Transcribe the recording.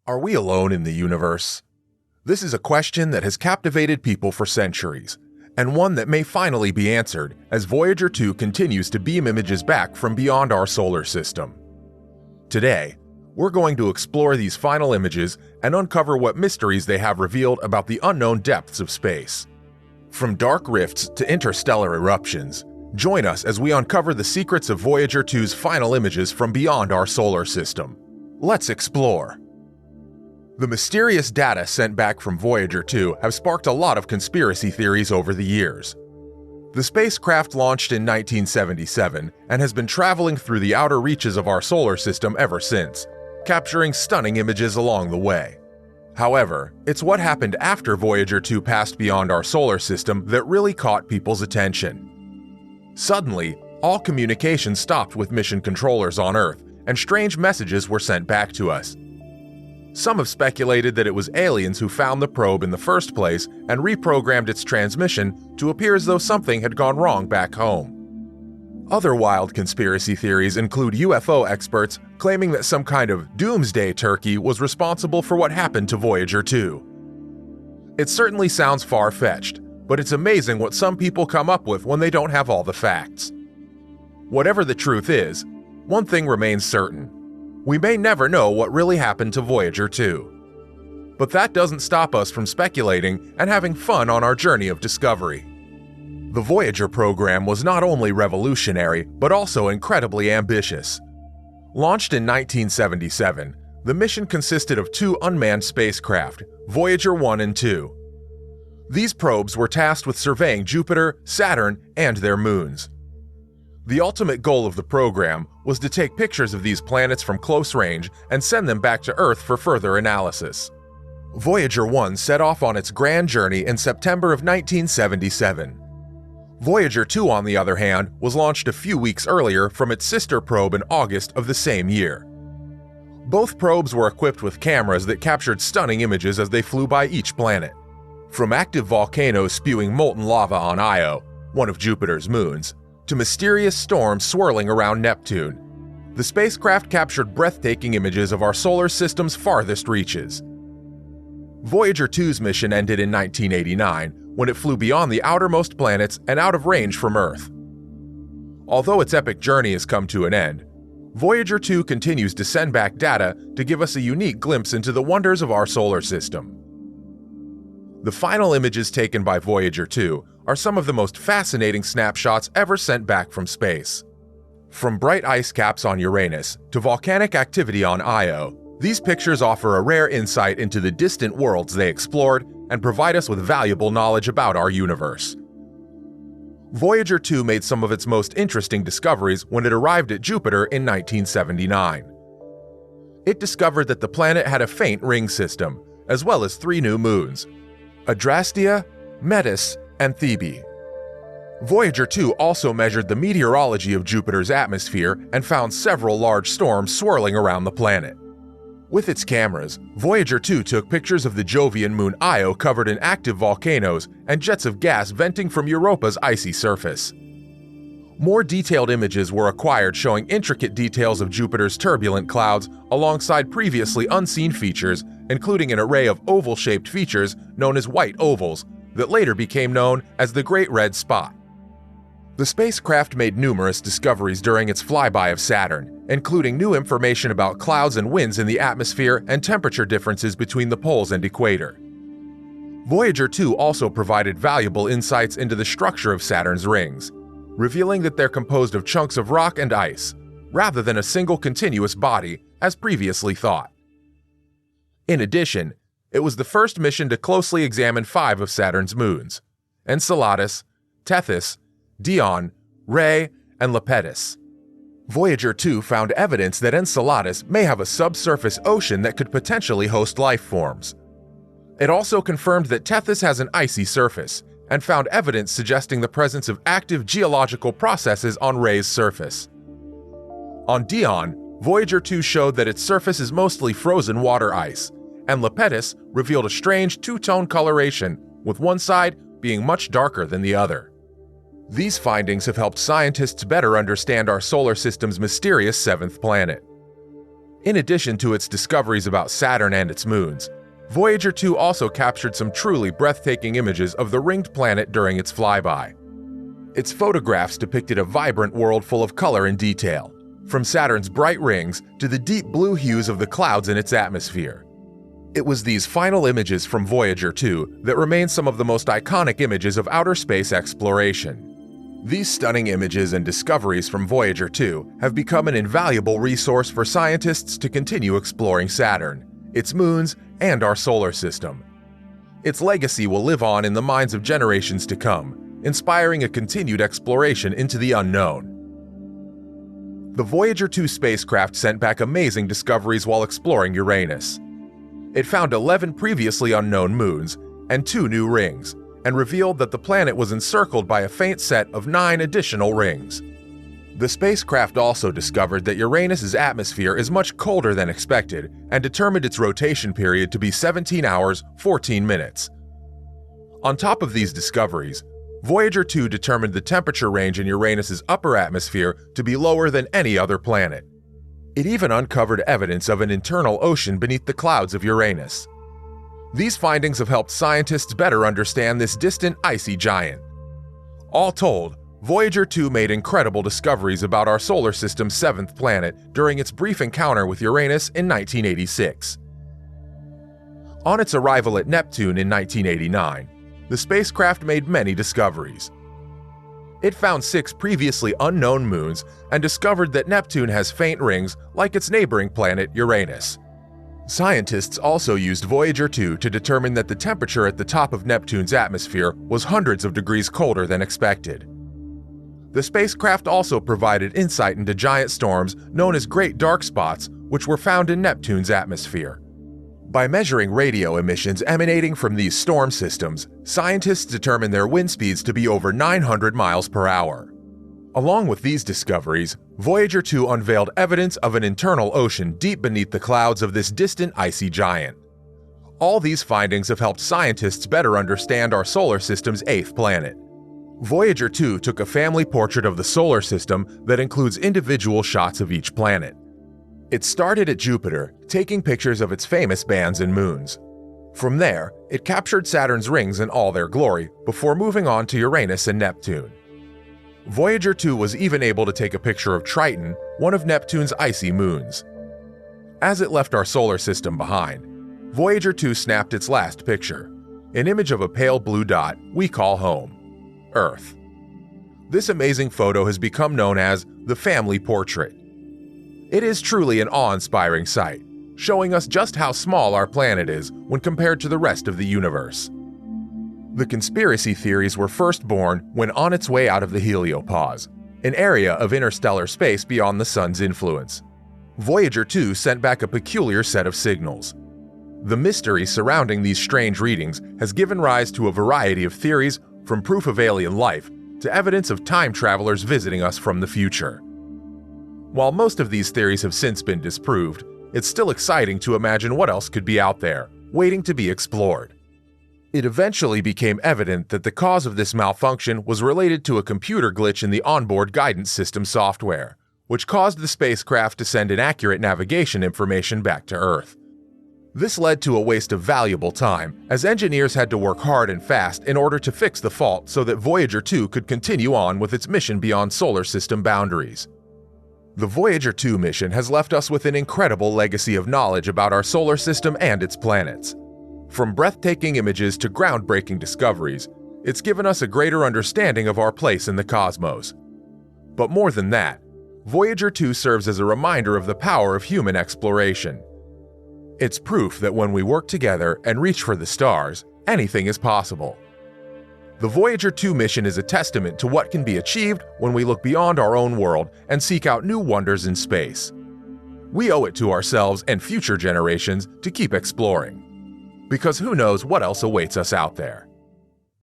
Are we alone in the universe? This is a question that has captivated people for centuries, and one that may finally be answered as Voyager 2 continues to beam images back from beyond our solar system. Today, we're going to explore these final images and uncover what mysteries they have revealed about the unknown depths of space. From dark rifts to interstellar eruptions, join us as we uncover the secrets of Voyager 2's final images from beyond our solar system. Let's explore. The mysterious data sent back from Voyager 2 have sparked a lot of conspiracy theories over the years. The spacecraft launched in 1977 and has been traveling through the outer reaches of our solar system ever since, capturing stunning images along the way. However, it's what happened after Voyager 2 passed beyond our solar system that really caught people's attention. Suddenly, all communication stopped with mission controllers on Earth, and strange messages were sent back to us. Some have speculated that it was aliens who found the probe in the first place and reprogrammed its transmission to appear as though something had gone wrong back home. Other wild conspiracy theories include UFO experts claiming that some kind of doomsday turkey was responsible for what happened to Voyager 2. It certainly sounds far-fetched, but it's amazing what some people come up with when they don't have all the facts. Whatever the truth is, one thing remains certain. We may never know what really happened to Voyager 2. But that doesn't stop us from speculating and having fun on our journey of discovery. The Voyager program was not only revolutionary, but also incredibly ambitious. Launched in 1977, the mission consisted of two unmanned spacecraft, Voyager 1 and 2. These probes were tasked with surveying Jupiter, Saturn, and their moons. The ultimate goal of the program was to take pictures of these planets from close range and send them back to Earth for further analysis. Voyager 1 set off on its grand journey in September of 1977. Voyager 2, on the other hand, was launched a few weeks earlier from its sister probe in August of the same year. Both probes were equipped with cameras that captured stunning images as they flew by each planet. From active volcanoes spewing molten lava on Io, one of Jupiter's moons, to mysterious storms swirling around Neptune, the spacecraft captured breathtaking images of our solar system's farthest reaches. Voyager 2's mission ended in 1989 when it flew beyond the outermost planets and out of range from Earth. Although its epic journey has come to an end, Voyager 2 continues to send back data to give us a unique glimpse into the wonders of our solar system. The final images taken by Voyager 2 are some of the most fascinating snapshots ever sent back from space. From bright ice caps on Uranus to volcanic activity on Io, these pictures offer a rare insight into the distant worlds they explored and provide us with valuable knowledge about our universe. Voyager 2 made some of its most interesting discoveries when it arrived at Jupiter in 1979. It discovered that the planet had a faint ring system, as well as three new moons: Adrastea, Metis, and Thebe. Voyager 2 also measured the meteorology of Jupiter's atmosphere and found several large storms swirling around the planet. With its cameras, Voyager 2 took pictures of the Jovian moon Io covered in active volcanoes and jets of gas venting from Europa's icy surface. More detailed images were acquired showing intricate details of Jupiter's turbulent clouds alongside previously unseen features, including an array of oval-shaped features known as white ovals that later became known as the Great Red Spot. The spacecraft made numerous discoveries during its flyby of Saturn, including new information about clouds and winds in the atmosphere and temperature differences between the poles and equator. Voyager 2 also provided valuable insights into the structure of Saturn's rings, revealing that they're composed of chunks of rock and ice, rather than a single continuous body, as previously thought. In addition, it was the first mission to closely examine 5 of Saturn's moons: Enceladus, Tethys, Dione, Rhea, and Lepidus. Voyager 2 found evidence that Enceladus may have a subsurface ocean that could potentially host life forms. It also confirmed that Tethys has an icy surface, and found evidence suggesting the presence of active geological processes on Rhea's surface. On Dione, Voyager 2 showed that its surface is mostly frozen water ice, and Lepidus revealed a strange two-tone coloration, with one side being much darker than the other. These findings have helped scientists better understand our solar system's mysterious seventh planet. In addition to its discoveries about Saturn and its moons, Voyager 2 also captured some truly breathtaking images of the ringed planet during its flyby. Its photographs depicted a vibrant world full of color and detail, from Saturn's bright rings to the deep blue hues of the clouds in its atmosphere. It was these final images from Voyager 2 that remain some of the most iconic images of outer space exploration. These stunning images and discoveries from Voyager 2 have become an invaluable resource for scientists to continue exploring Saturn, its moons, and our solar system. Its legacy will live on in the minds of generations to come, inspiring a continued exploration into the unknown. The Voyager 2 spacecraft sent back amazing discoveries while exploring Uranus. It found 11 previously unknown moons and 2 new rings, and revealed that the planet was encircled by a faint set of 9 additional rings. The spacecraft also discovered that Uranus's atmosphere is much colder than expected and determined its rotation period to be 17 hours, 14 minutes. On top of these discoveries, Voyager 2 determined the temperature range in Uranus's upper atmosphere to be lower than any other planet. It even uncovered evidence of an internal ocean beneath the clouds of Uranus. These findings have helped scientists better understand this distant icy giant. All told, Voyager 2 made incredible discoveries about our solar system's 7th planet during its brief encounter with Uranus in 1986. On its arrival at Neptune in 1989, the spacecraft made many discoveries. It found 6 previously unknown moons and discovered that Neptune has faint rings like its neighboring planet Uranus. Scientists also used Voyager 2 to determine that the temperature at the top of Neptune's atmosphere was hundreds of degrees colder than expected. The spacecraft also provided insight into giant storms known as great dark spots, which were found in Neptune's atmosphere. By measuring radio emissions emanating from these storm systems, scientists determined their wind speeds to be over 900 miles per hour. Along with these discoveries, Voyager 2 unveiled evidence of an internal ocean deep beneath the clouds of this distant icy giant. All these findings have helped scientists better understand our solar system's 8th planet. Voyager 2 took a family portrait of the solar system that includes individual shots of each planet. It started at Jupiter, taking pictures of its famous bands and moons. From there, it captured Saturn's rings in all their glory before moving on to Uranus and Neptune. Voyager 2 was even able to take a picture of Triton, one of Neptune's icy moons. As it left our solar system behind, Voyager 2 snapped its last picture, an image of a pale blue dot we call home, Earth. This amazing photo has become known as the family portrait. It is truly an awe-inspiring sight, showing us just how small our planet is when compared to the rest of the universe. The conspiracy theories were first born when on its way out of the heliopause, an area of interstellar space beyond the Sun's influence. Voyager 2 sent back a peculiar set of signals. The mystery surrounding these strange readings has given rise to a variety of theories, from proof of alien life to evidence of time travelers visiting us from the future. While most of these theories have since been disproved, it's still exciting to imagine what else could be out there, waiting to be explored. It eventually became evident that the cause of this malfunction was related to a computer glitch in the onboard guidance system software, which caused the spacecraft to send inaccurate navigation information back to Earth. This led to a waste of valuable time, as engineers had to work hard and fast in order to fix the fault so that Voyager 2 could continue on with its mission beyond solar system boundaries. The Voyager 2 mission has left us with an incredible legacy of knowledge about our solar system and its planets. From breathtaking images to groundbreaking discoveries, it's given us a greater understanding of our place in the cosmos. But more than that, Voyager 2 serves as a reminder of the power of human exploration. It's proof that when we work together and reach for the stars, anything is possible. The Voyager 2 mission is a testament to what can be achieved when we look beyond our own world and seek out new wonders in space. We owe it to ourselves and future generations to keep exploring. Because who knows what else awaits us out there.